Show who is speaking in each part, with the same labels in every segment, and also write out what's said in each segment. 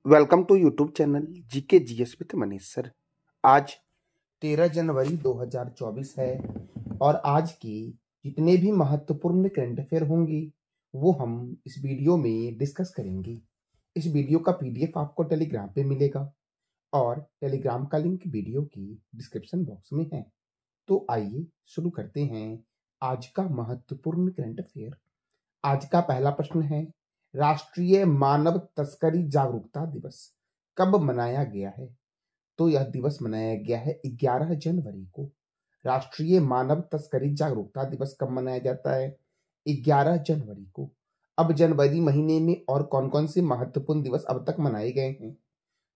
Speaker 1: Welcome to YouTube channel GK GS with Manish sir. आज 13 जनवरी 2024 है और आज की जितने भी महत्वपूर्ण करंट अफेयर होंगी वो हम इस वीडियो में डिस्कस करेंगे। इस वीडियो का पीडीएफ आपको टेलीग्राम पे मिलेगा और टेलीग्राम का लिंक वीडियो की डिस्क्रिप्शन बॉक्स में है। तो आइए शुरू करते हैं आज का महत्वपूर्ण करंट अफेयर। आज का पहला प्रश्न है, राष्ट्रीय मानव तस्करी जागरूकता दिवस कब मनाया गया है? तो यह दिवस मनाया गया है 11 जनवरी को। राष्ट्रीय मानव तस्करी जागरूकता दिवस कब मनाया जाता है? 11 जनवरी को। अब जनवरी महीने में और कौन कौन से महत्वपूर्ण दिवस अब तक मनाए गए हैं?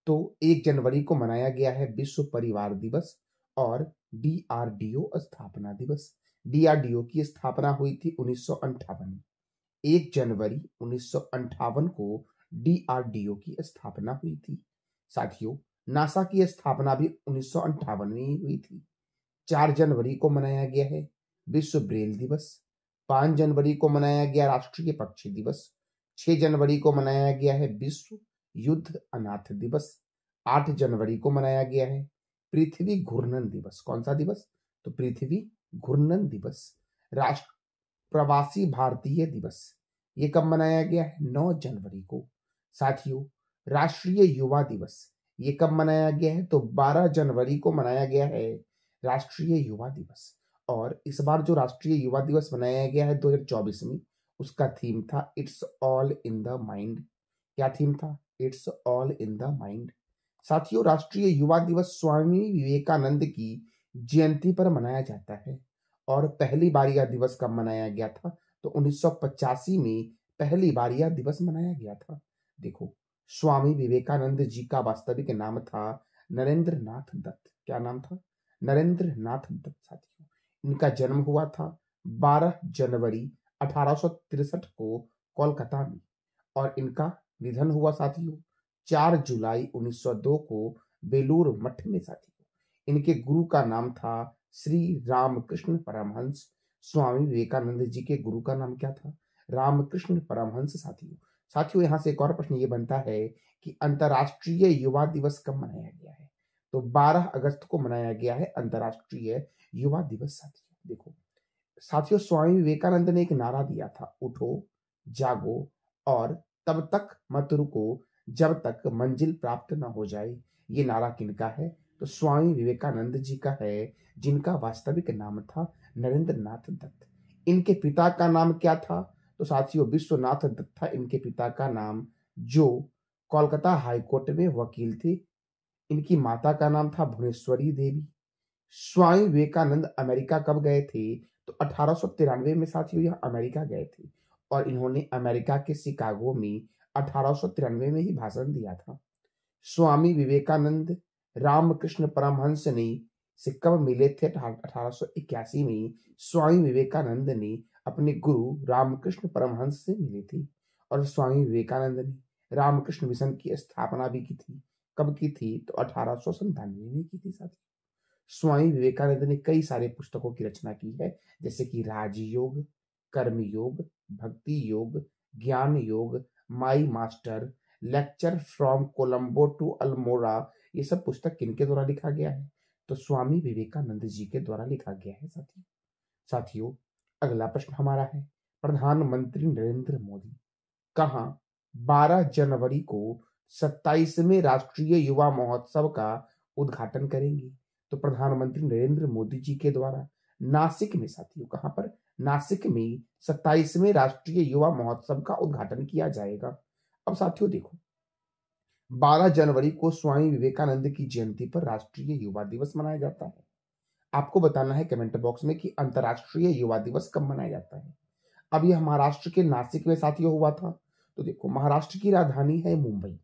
Speaker 1: तो 1 जनवरी को मनाया गया है विश्व परिवार दिवस और डीआरडीओ स्थापना दिवस। डीआरडीओ की स्थापना हुई थी 1958 में। 1 जनवरी 1958 को डीआरडीओ की स्थापना हुई थी। साथियों, नासा की स्थापना भी 1958 में ही हुई थी। 4 जनवरी को मनाया गया है विश्व ब्रेल दिवस। 5 जनवरी को मनाया गया राष्ट्रीय पक्षी दिवस। 6 जनवरी को मनाया गया है विश्व युद्ध अनाथ दिवस। 8 जनवरी को मनाया गया है पृथ्वी घूर्णन दिवस। कौन सा दिवस? तो पृथ्वी घूर्णन दिवस। राष्ट्र प्रवासी भारतीय दिवस ये कब मनाया गया है? 9 जनवरी को। साथियों, राष्ट्रीय युवा दिवस ये कब मनाया गया है? तो 12 जनवरी को मनाया गया है राष्ट्रीय युवा दिवस। और इस बार जो राष्ट्रीय युवा दिवस मनाया गया है 2024 में, उसका थीम था it's all in the mind. क्या थीम था? It's all in the mind. साथियों, राष्ट्रीय युवा दिवस स्वामी विवेकानंद की जयंती पर मनाया जाता है। और पहली बार यह दिवस कब मनाया गया था? तो 1985 में पहली बार यह दिवस मनाया गया था। देखो, स्वामी विवेकानंद जी का वास्तविक नाम था नरेंद्र नाथ दत्त। क्या नाम था? नरेंद्र नाथ दत्त। साथियों, इनका जन्म हुआ था 12 जनवरी 1863 को कोलकाता में और इनका निधन हुआ साथियों 4 जुलाई 1902 को बेलूर मठ में। साथियों, इनके गुरु का नाम था श्री रामकृष्ण परमहंस। स्वामी विवेकानंद जी के गुरु का नाम क्या था? रामकृष्ण परमहंस। साथियों, यहाँ से एक और प्रश्न ये बनता है कि अंतर्राष्ट्रीय युवा दिवस कब मनाया गया है? तो 12 अगस्त को मनाया गया है अंतर्राष्ट्रीय युवा दिवस। साथियों, स्वामी विवेकानंद ने एक नारा दिया था, उठो, जागो और तब तक मत रुको जब तक मंजिल प्राप्त न हो जाए। ये नारा किनका है? तो स्वामी विवेकानंद जी का है, जिनका वास्तविक नाम था नरेंद्र नाथ दत्त। इनके पिता का नाम क्या था? तो साथियों, विश्वनाथ दत्त था इनके पिता का नाम, जो कोलकाता हाईकोर्ट में वकील थे। इनकी माता का नाम था भुवनेश्वरी देवी। स्वामी विवेकानंद अमेरिका कब गए थे? तो 1893 में साथियों यह अमेरिका गए थे और इन्होंने अमेरिका के शिकागो में 1893 में ही भाषण दिया था। स्वामी विवेकानंद रामकृष्ण परमहंस ने से कब मिले थे? 1881 में स्वामी विवेकानंद ने अपने गुरु रामकृष्ण परमहंस से मिले थे और स्वामी विवेकानंद ने रामकृष्ण मिशन की स्थापना भी की थी। कब की थी? तो 1897 में की थी। साथियों, स्वामी विवेकानंद ने कई सारे पुस्तकों की रचना की है, जैसे कि राजयोग, कर्मयोग, भक्ति Yoga, Jnana Yoga, my master, lecture from Colombo to Almora. ये सब पुस्तक किनके द्वारा लिखा गया है? तो स्वामी विवेकानंद जी के द्वारा लिखा गया है। साथियों, अगला प्रश्न हमारा है, प्रधानमंत्री नरेंद्र मोदी कहाँ 12 जनवरी को 27वें राष्ट्रीय युवा महोत्सव का उद्घाटन करेंगे? तो प्रधानमंत्री नरेंद्र मोदी जी के द्वारा नासिक में, साथियों कहां पर? नासिक में 27वें राष्ट्रीय युवा महोत्सव का उद्घाटन किया जाएगा। अब साथियों देखो, 12 जनवरी को स्वामी विवेकानंद की जयंती पर राष्ट्रीय युवा दिवस मनाया जाता है। आपको बताना है कमेंट बॉक्स में कि अंतर्राष्ट्रीय युवा दिवस कब मनाया जाता है। अब यह महाराष्ट्र के नासिक में साथियों हुआ था। तो देखो, महाराष्ट्र की राजधानी है मुंबई।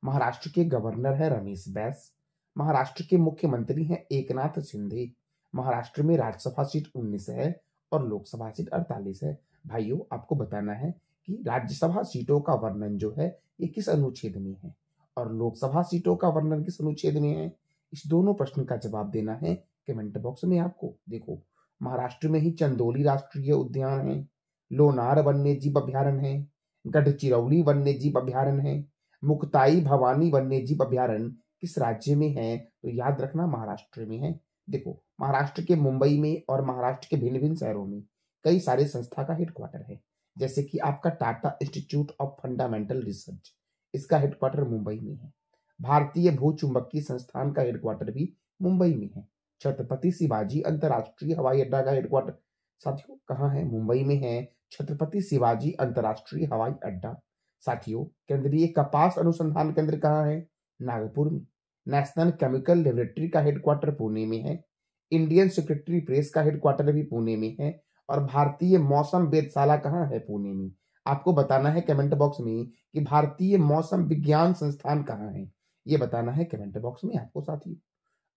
Speaker 1: महाराष्ट्र के गवर्नर है रमेश बैस। महाराष्ट्र के मुख्यमंत्री हैं एकनाथ शिंदे। महाराष्ट्र में राज्यसभा सीट 19 है और लोकसभा सीट 48 है। भाइयों, आपको बताना है कि राज्यसभा सीटों का वर्णन जो है ये किस अनुच्छेद में है और लोकसभा सीटों का वर्णन किस अनुच्छेद में है? इस दोनों प्रश्न का जवाब देना है कमेंट बॉक्स में आपको। देखो, महाराष्ट्र में ही चंदोली राष्ट्रीय उद्यान है, लोनार वन्य जीव अभ्यारण्य है, गढ़चिरौली वन्य जीव अभ्यारण्य है, मुक्ताई भवानी वन्यजीव अभयारण्य किस राज्य में है? तो याद रखना महाराष्ट्र में है। देखो, महाराष्ट्र के मुंबई में और महाराष्ट्र के भिन्न भिन्न शहरों में कई सारे संस्था का हेडक्वार्टर है, जैसे कि आपका Tata institute of fundamental research, इसका हेडक्वार्टर मुंबई में है। भारतीय भूचुंबकीय संस्थान का हेडक्वार्टर भी मुंबई में है। छत्रपति शिवाजी अंतरराष्ट्रीय हवाई अड्डा का हेडक्वार्टर साथियों कहाँ है? मुंबई में है छत्रपति शिवाजी अंतरराष्ट्रीय हवाई अड्डा। साथियों, केंद्रीय कपास अनुसंधान केंद्र कहाँ है? नागपुर में। नेशनल केमिकल लेबोरेटरी का हेडक्वार्टर पुणे में है। इंडियन सेक्रेटरी प्रेस का हेडक्वार्टर भी पुणे में है। और भारतीय मौसम वेधशाला कहाँ है? पुणे में। आपको बताना है कमेंट बॉक्स में कि भारतीय मौसम विज्ञान संस्थान कहाँ है, ये बताना है कमेंट बॉक्स में आपको साथियों।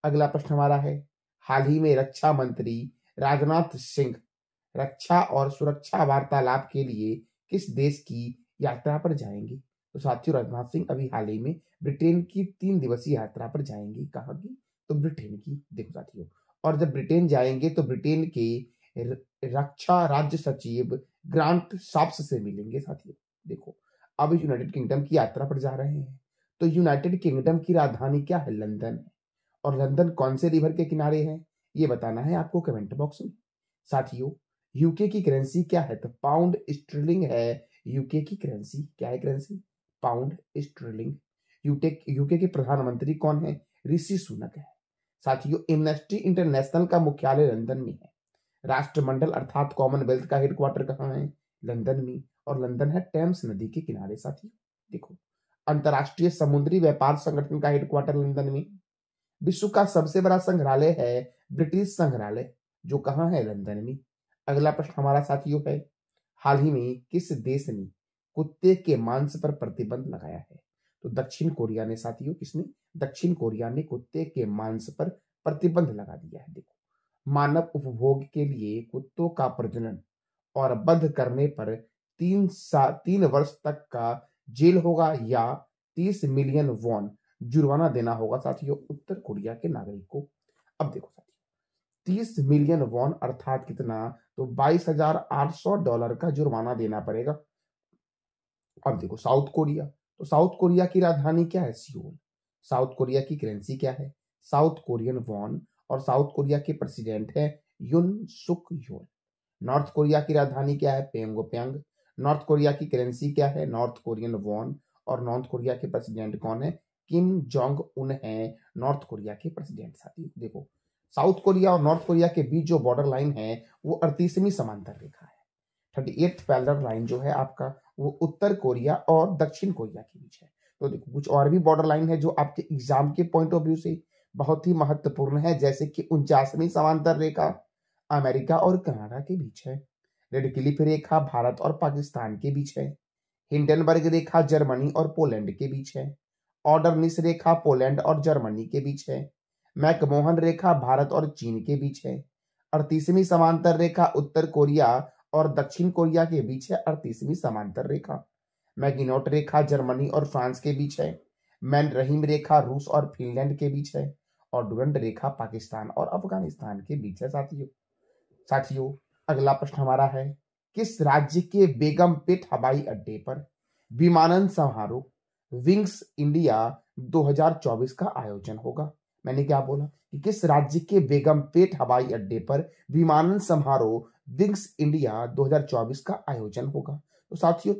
Speaker 1: अगला प्रश्न हमारा है, हाल ही में रक्षा मंत्री राजनाथ सिंह रक्षा और सुरक्षा वार्तालाप के लिए किस देश की यात्रा पर जाएंगे? तो साथियों, राजनाथ सिंह अभी हाल ही में ब्रिटेन की 3 दिवसीय यात्रा पर जाएंगे। कहाँ की? तो ब्रिटेन की। देखो साथियों, और जब ब्रिटेन जाएंगे तो ब्रिटेन के रक्षा राज्य सचिव ग्रांट शॉप्स से मिलेंगे साथियों। देखो, अब यूनाइटेड किंगडम की यात्रा पर जा रहे हैं, तो यूनाइटेड किंगडम की राजधानी क्या है? लंदन है। और लंदन कौन से रिवर के किनारे है, ये बताना है आपको कमेंट बॉक्स में। साथियों, यूके की करेंसी क्या है? तो पाउंड स्टर्लिंग है यूके की करेंसी। क्या है करेंसी? Pound sterling. यूके के प्रधानमंत्री कौन है? ऋषि सुनक है। साथियों, एमनेस्टी इंटरनेशनल का मुख्यालय लंदन में है। राष्ट्रमंडल अर्थात कॉमनवेल्थ का हेडक्वार्टर कहाँ है? लंदन में। और लंदन है टेम्स नदी के किनारे साथियों। देखो, अंतरराष्ट्रीय समुद्री व्यापार संगठन का हेडक्वार्टर लंदन में। विश्व का सबसे बड़ा संग्रहालय है ब्रिटिश संग्रहालय, जो कहाँ है? लंदन में। अगला प्रश्न हमारा साथियों है, हाल ही में किस देश ने कुत्ते के मांस पर प्रतिबंध लगाया है? तो दक्षिण कोरिया ने साथियों। किसने? दक्षिण कोरिया ने कुत्ते के मांस पर प्रतिबंध लगा दिया है। देखो, मानव उपभोग के लिए कुत्तों का प्रजनन और वध करने पर 3 वर्ष तक का जेल होगा या 30 मिलियन वॉन जुर्माना देना होगा साथियों उत्तर कोरिया के नागरिक को। अब देखो साथियों, 30 मिलियन वॉन अर्थात कितना? तो $22,800 का जुर्माना देना पड़ेगा। अब देखो, साउथ कोरिया, तो साउथ कोरिया की राजधानी क्या है? सियोल। साउथ कोरिया की करेंसी क्या है? South Korean von. और साउथ कोरिया के प्रेसिडेंट है युन सुक योल। नॉर्थ कोरिया की राजधानी क्या है? प्योंगयांग। नॉर्थ कोरिया की करेंसी क्या है? North Korean von. और नॉर्थ कोरिया के प्रेसिडेंट कौन है? किम जोंग उन है नॉर्थ कोरिया के प्रेसिडेंट साथी। देखो, साउथ कोरिया और नॉर्थ कोरिया के बीच जो बॉर्डर लाइन है वो 38वीं समांतर रेखा है। 38th पैरेलल लाइन जो है आपका, वो उत्तर कोरिया और दक्षिण कोरिया के बीच है। तो देखो, कुछ और भी बॉर्डर लाइन है जो आपके एग्जाम के पॉइंट ऑफ व्यू से बहुत ही महत्वपूर्ण है, जैसे कि 49वीं समांतर रेखा अमेरिका और कनाडा के बीच है। रेड क्लिफ रेखा भारत और पाकिस्तान के बीच है। हिंडनबर्ग रेखा जर्मनी और पोलैंड के बीच है। ऑर्डरनिस रेखा पोलैंड और जर्मनी के बीच है। मैकमोहन रेखा भारत और चीन के बीच है। 38वीं समांतर रेखा उत्तर कोरिया और दक्षिण कोरिया के बीच है। 38वीं समांतर रेखा मैगिनोट रेखा जर्मनी और फ्रांस के बीच है। मैन रहीम रेखा रूस और फिनलैंड के बीच है। और डुरंड रेखा पाकिस्तान और अफगानिस्तान के बीच है साथियों, अगला प्रश्न हमारा है, किस राज्य के बेगमपेट हवाई अड्डे पर विमानन समारोह विंग्स इंडिया 2024 का आयोजन होगा? मैंने क्या बोला कि किस राज्य के बेगमपेट हवाई अड्डे पर विमानन समारोह विंग्स इंडिया 2024 का आयोजन होगा? तो साथियों,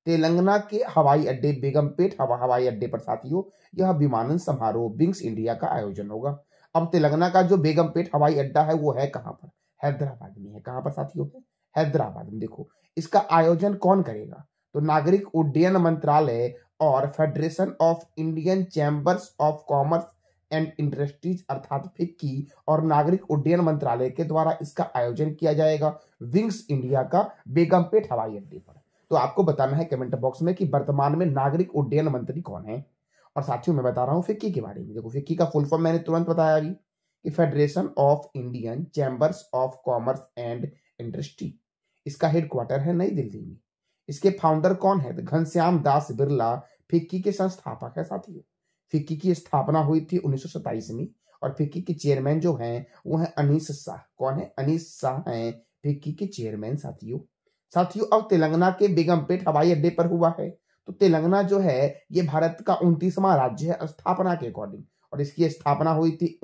Speaker 1: तेलंगाना के हवाई अड्डे बेगमपेट हवाई अड्डे पर साथियों यह विमानन समारोह विंग्स इंडिया का आयोजन होगा। अब तेलंगाना का जो बेगमपेट हवाई अड्डा है वो है कहाँ पर? हैदराबाद में है। कहाँ पर साथियों? हैदराबाद में। देखो, इसका आयोजन कौन करेगा? तो नागरिक उड्डयन मंत्रालय और federation of Indian chambers of commerce and industries अर्थात फिक्की और नागरिक उड्डयन मंत्रालय के द्वारा इसका आयोजन किया जाएगा विंग्स इंडिया का बेगमपेट हवाई अड्डे पर। तो आपको बताना है कमेंट बॉक्स में कि वर्तमान में नागरिक उड्डयन मंत्री कौन है। और साथियों, मैं बता रहा हूं फिक्की के बारे में। देखो, फिक्की का फुल फॉर्म मैंने तुरंत बताया अभी कि federation of Indian chambers of commerce and industry. इसका हेडक्वार्टर है नई दिल्ली में। इसके फाउंडर कौन है? घनश्याम दास बिरला फिक्की के संस्थापक है साथियों। फिक्की की स्थापना हुई थी 1927 में और फिक्की के चेयरमैन जो हैं वो है अनीस शाह। कौन है? अनीस शाह हैं फिक्की के चेयरमैन साथियों। अब तेलंगाना के बेगमपेट हवाई अड्डे पर हुआ है तो तेलंगाना जो है ये भारत का 29वां राज्य है स्थापना के अकॉर्डिंग, और इसकी स्थापना हुई थी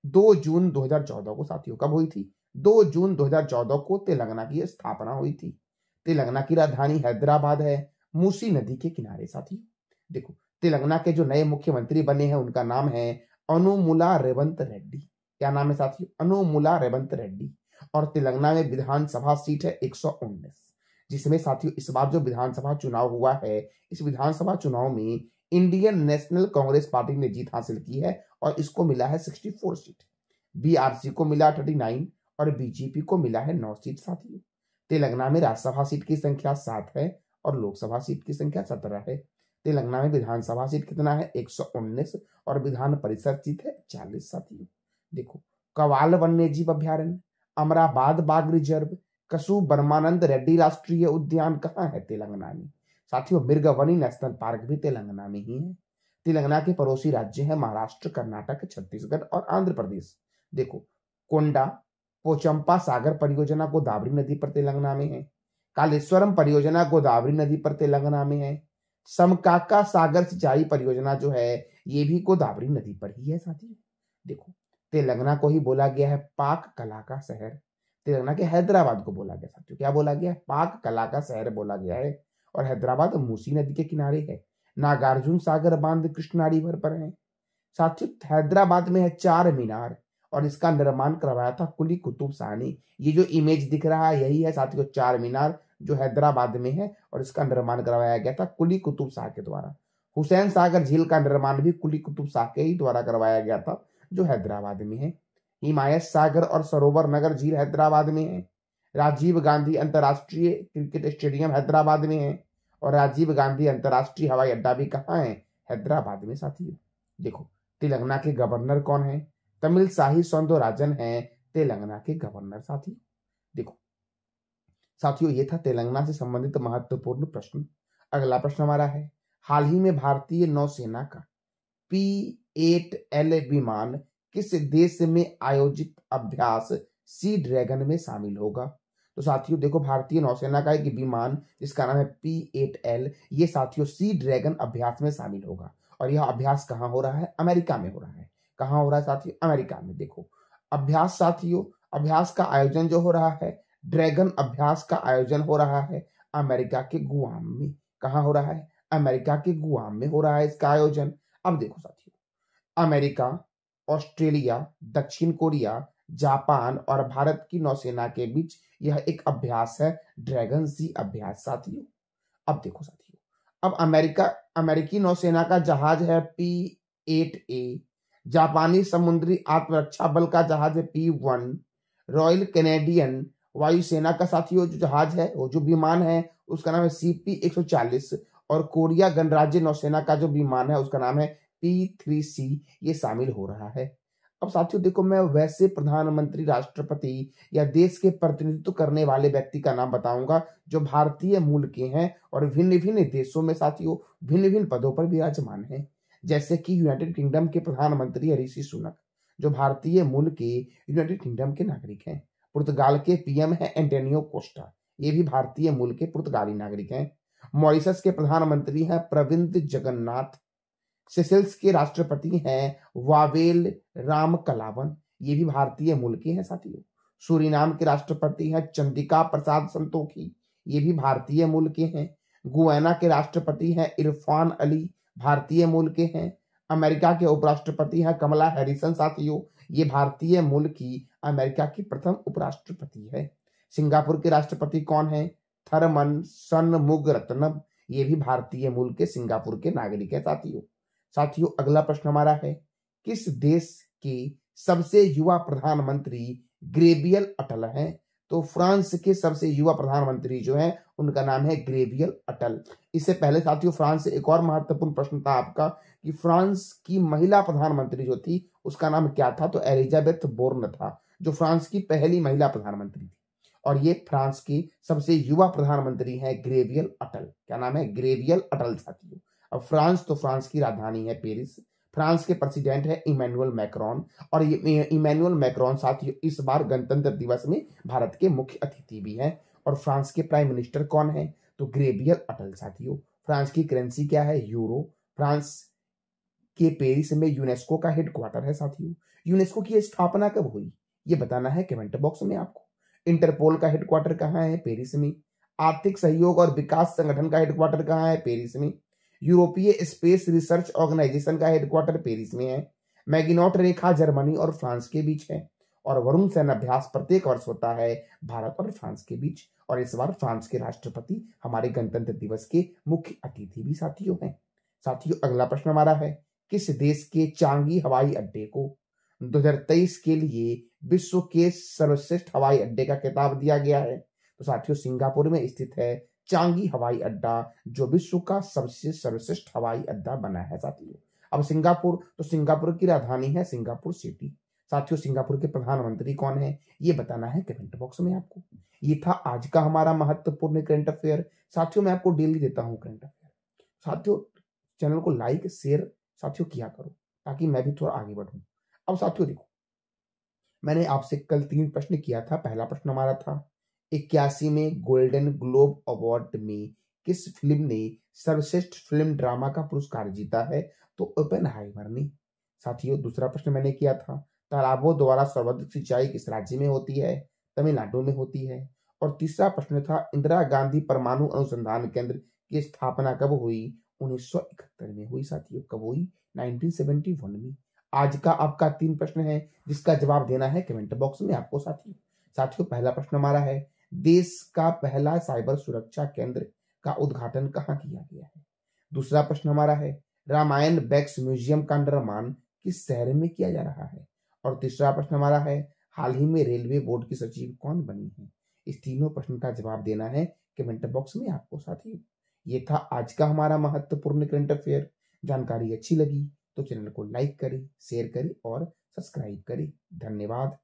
Speaker 1: 2 जून 2014 को। साथियों कब हुई थी? 2 जून 2014 को तेलंगाना की स्थापना हुई थी। तेलंगाना की राजधानी हैदराबाद है, मूसी नदी के किनारे। साथियों देखो, तेलंगाना के जो नए मुख्यमंत्री बने हैं उनका नाम है अनुमुला रेवंत रेड्डी। क्या नाम है साथियों? अनुमुला रेवंत रेड्डी। और तेलंगाना में विधानसभा सीट है 119, जिसमें साथियों इस बार जो विधानसभा चुनाव हुआ है, इस विधानसभा चुनाव में इंडियन नेशनल कांग्रेस पार्टी ने जीत हासिल की है और इसको मिला है 64 सीट। बीआरसी को मिला 39 और बीजेपी को मिला है 9 सीट। साथियों तेलंगाना में राज्यसभा सीट की संख्या 7 है और लोकसभा सीट की संख्या 17 है। तेलंगाना में विधानसभा सीट कितना है? 119 और विधान परिषद सीट है 40। साथियों देखो, कवाल वन्य जीव अभ्यारण्य, अमराबाद बाघ रिजर्व, कसु ब्रह्मानंद रेड्डी राष्ट्रीय उद्यान कहाँ है? तेलंगाना में। साथियों मृगवनी नेशनल पार्क भी तेलंगाना में ही है। तेलंगाना के पड़ोसी राज्य हैं महाराष्ट्र, कर्नाटक, छत्तीसगढ़ और आंध्र प्रदेश। देखो, कोंडा पोचंपा सागर परियोजना गोदावरी नदी पर तेलंगाना में है। कालेश्वरम परियोजना गोदावरी नदी पर तेलंगाना में है। समकाका सागर सिंचाई परियोजना जो है ये भी गोदावरी नदी पर ही है। साथियों देखो, तेलंगाना को ही बोला गया है पाक कला का शहर। तेलंगाना के हैदराबाद को बोला गया साथियों, क्या बोला गया है? पाक कला का शहर बोला गया है। और हैदराबाद मूसी नदी के किनारे है। नागार्जुन सागर बांध कृष्णा रिवर पर है। साथियों हैदराबाद में है 4 मीनार और इसका निर्माण करवाया था कुली कुतुब शाह ने। ये जो इमेज दिख रहा है यही है साथियों 4 मीनार जो हैदराबाद में है और इसका निर्माण करवाया गया था कुली कुतुब शाह के द्वारा। हुसैन सागर झील का निर्माण भी कुली कुतुब शाह के ही द्वारा करवाया गया था जो हैदराबाद में है। हिमायत सागर और सरोवर नगर झील हैदराबाद में है। राजीव गांधी अंतर्राष्ट्रीय क्रिकेट स्टेडियम हैदराबाद में है और राजीव गांधी अंतर्राष्ट्रीय हवाई अड्डा भी कहाँ है? हैदराबाद में। साथियों देखो, तेलंगाना के गवर्नर कौन है? तमिलसाई सौंदरराजन है तेलंगाना के गवर्नर। साथियों देखो, साथियों ये था तेलंगाना से संबंधित महत्वपूर्ण प्रश्न। अगला प्रश्न हमारा है, हाल ही में भारतीय नौसेना का P-8L विमान किस देश में आयोजित अभ्यास सी ड्रैगन में शामिल होगा? तो साथियों देखो, भारतीय नौसेना का एक विमान जिसका नाम है P-8L, ये साथियों सी ड्रैगन अभ्यास में शामिल होगा। और यह अभ्यास कहाँ हो रहा है? अमेरिका में हो रहा है। कहाँ हो रहा है साथियों? अमेरिका में। देखो अभ्यास साथियों, अभ्यास का आयोजन जो हो रहा है, ड्रैगन अभ्यास का आयोजन हो रहा है अमेरिका के गुआम में। कहाँ हो रहा है? अमेरिका के गुआम में हो रहा है इसका आयोजन। अब देखो साथियों, अमेरिका, ऑस्ट्रेलिया, दक्षिण कोरिया, जापान और भारत की नौसेना के बीच यह एक अभ्यास है, ड्रैगन सी अभ्यास। साथियों अब देखो साथियों, अब अमेरिकी नौसेना का जहाज है P-8A, जापानी समुद्री आत्मरक्षा बल का जहाज है P-1, रॉयल कैनेडियन वायुसेना का साथियों जो जहाज है, वो जो विमान है उसका नाम है CP-140 और कोरिया गणराज्य नौसेना का जो विमान है उसका नाम है P-3C, ये शामिल हो रहा है। अब साथियों देखो, मैं वैसे प्रधानमंत्री, राष्ट्रपति या देश के प्रतिनिधित्व करने वाले व्यक्ति का नाम बताऊंगा जो भारतीय मूल के हैं और भिन्न भिन्न देशों में साथियों भिन्न भिन्न पदों पर विराजमान हैं। जैसे कि यूनाइटेड किंगडम के प्रधानमंत्री है ऋषि सुनक, जो भारतीय मूल के यूनाइटेड किंगडम के नागरिक हैं। पुर्तगाल के पीएम है एंटोनियो कोस्टा, ये भी भारतीय मूल के पुर्तगाली नागरिक हैं। मॉरिशस के प्रधानमंत्री हैं प्रविंद जगन्नाथ। सेशेल्स के राष्ट्रपति हैं वावेल राम कलावन, ये भी भारतीय मूल के हैं साथियों। सूरीनाम के राष्ट्रपति हैं चंद्रिका प्रसाद संतोखी, ये भी भारतीय मूल के हैं। गुयाना के राष्ट्रपति हैं इरफान अली, भारतीय मूल के हैं। अमेरिका के उपराष्ट्रपति हैं कमला हैरिसन साथियों, ये भारतीय मूल की अमेरिका की प्रथम उपराष्ट्रपति है। सिंगापुर के राष्ट्रपति कौन है? थरमन सनमुगरत्नम, ये भी भारतीय मूल के सिंगापुर के नागरिक है साथियों। साथियों अगला प्रश्न हमारा है, किस देश के सबसे युवा प्रधानमंत्री ग्रेवियल अटल हैं? तो फ्रांस के सबसे युवा प्रधानमंत्री जो हैं उनका नाम है ग्रेवियल अटल। इससे पहले साथियों फ्रांस से एक और महत्वपूर्ण प्रश्न था आपका कि फ्रांस की महिला प्रधानमंत्री जो थी उसका नाम क्या था? तो एलिजाबेथ बोर्न था, जो फ्रांस की पहली महिला प्रधानमंत्री थी। और ये फ्रांस की सबसे युवा प्रधानमंत्री हैं ग्रेवियल अटल। क्या नाम है? ग्रेवियल अटल साथियों। अब फ्रांस, तो फ्रांस की राजधानी है पेरिस। फ्रांस के प्रेसिडेंट है इमैनुअल मैक्रोन और ये इमैनुअल मैक्रोन साथियों इस बार गणतंत्र दिवस में भारत के मुख्य अतिथि भी हैं। और फ्रांस के प्राइम मिनिस्टर कौन है? तो ग्रेवियल अटल साथियों। फ्रांस की करेंसी क्या है? यूरो। फ्रांस के पेरिस में यूनेस्को का हेडक्वार्टर है साथियों। यूनेस्को की स्थापना कब हुई? ये बताना है कमेंट बॉक्स में आपको। इंटरपोल का हेडक्वार्टर कहाँ है? पेरिस में। आर्थिक सहयोग और विकास संगठन का हेडक्वार्टर कहाँ है? पेरिस में। यूरोपीय स्पेस रिसर्च ऑर्गेनाइजेशन का हेडक्वार्टर पेरिस में है। मैगिनोट रेखा जर्मनी और फ्रांस के बीच है। और वरुण सेन अभ्यास प्रत्येक वर्ष होता है भारत और फ्रांस के बीच। और इस बार फ्रांस के राष्ट्रपति हमारे गणतंत्र दिवस के मुख्य अतिथि भी साथियों हैं। साथियों अगला प्रश्न हमारा है, किस देश के चांगी हवाई अड्डे को 2023 के लिए विश्व के सर्वश्रेष्ठ हवाई अड्डे का खिताब दिया गया है? तो साथियों सिंगापुर में स्थित है चांगी हवाई अड्डा, जो विश्व का सबसे सर्वश्रेष्ठ हवाई अड्डा बना है साथियों। अब सिंगापुर, तो सिंगापुर की राजधानी है सिंगापुर सिटी। साथियों सिंगापुर के प्रधानमंत्री कौन है? ये बताना है कमेंट बॉक्स में आपको। ये था आज का हमारा महत्वपूर्ण करंट अफेयर। साथियों मैं आपको डेली देता हूँ करंट अफेयर। साथियों चैनल को लाइक शेयर साथियों किया करो ताकि मैं भी थोड़ा आगे बढ़ूं। अब साथियों देखो, मैंने आपसे कल 3 प्रश्न किया था। पहला प्रश्न हमारा था 81 में गोल्डन ग्लोब अवार्ड में किस फिल्म ने सर्वश्रेष्ठ फिल्म ड्रामा का पुरस्कार जीता है? तो ओपेनहाइमर ने। साथियों दूसरा प्रश्न मैंने किया था तालाबों द्वारा सर्वाधिक सिंचाई किस राज्य में होती है? तमिलनाडु में होती है। और तीसरा प्रश्न था इंदिरा गांधी परमाणु अनुसंधान केंद्र की स्थापना कब हुई? 1971 में हुई साथियों। कब हुई? 1971 में। आज का आपका 3 प्रश्न है जिसका जवाब देना है कमेंट बॉक्स में आपको साथियों। साथियों पहला प्रश्न हमारा है देश का पहला साइबर सुरक्षा केंद्र का उद्घाटन कहाँ किया गया है? दूसरा प्रश्न हमारा है रामायण बैक्स म्यूजियम का निर्माण किस शहर में किया जा रहा है? और तीसरा प्रश्न हमारा है हाल ही में रेलवे बोर्ड की सचिव कौन बनी है? इस तीनों प्रश्न का जवाब देना है कमेंट बॉक्स में आपको साथियों। ये था आज का हमारा महत्वपूर्ण करंट अफेयर। जानकारी अच्छी लगी तो चैनल को लाइक करें, शेयर करें और सब्सक्राइब करें। धन्यवाद।